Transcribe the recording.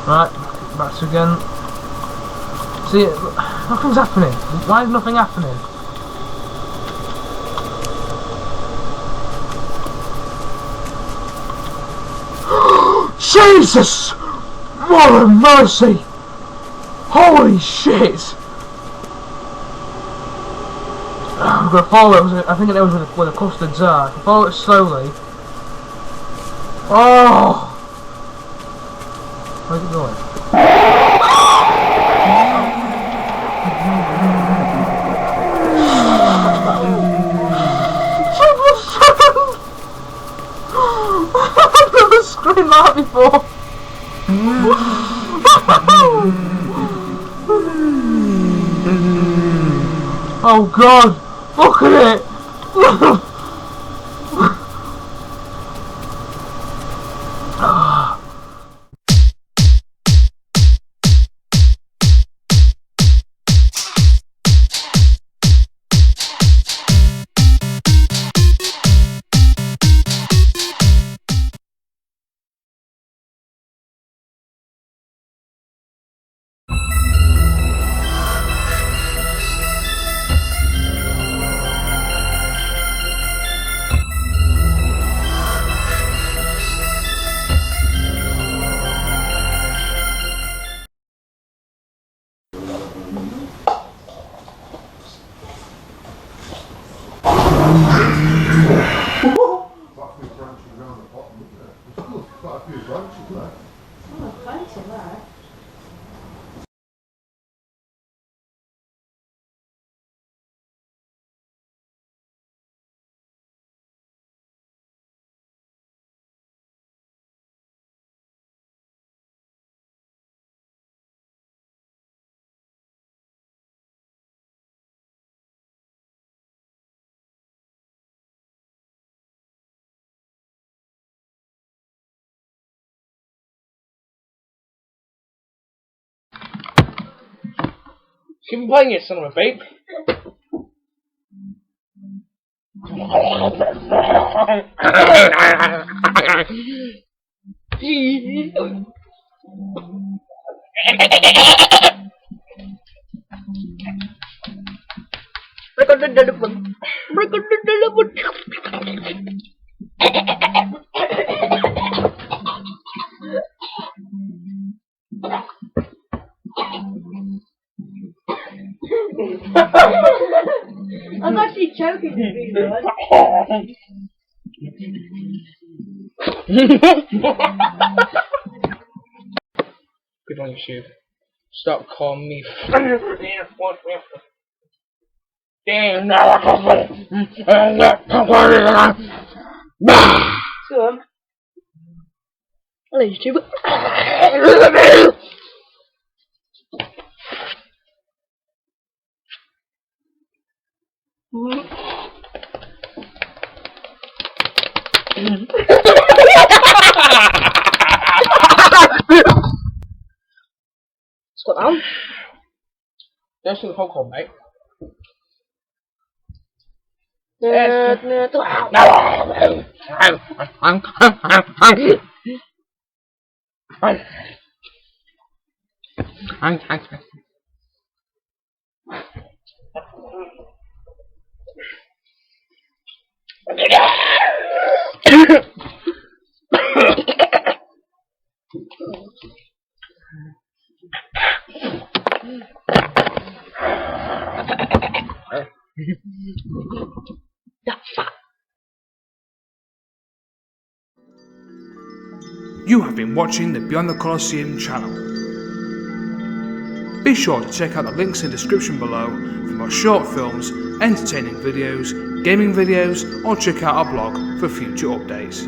Right, back to again. See, nothing's happening. Why is nothing happening? Jesus! What a mercy! Holy shit! I'm gonna follow it. I think it was where the custards are. Follow it slowly. Oh! Where's it going? I've never screamed that before. Oh God! Look at it! Keep playing it, son of a babe. I'm actually choking the video. Good on you, Shoot. Stop calling me. Damn, Come. Hello, YouTube. Squat down. That's the whole call, mate. You have been watching the Beyond the Colosseum channel. Be sure to check out the links in the description below for more short films, entertaining videos, gaming videos, or check out our blog for future updates.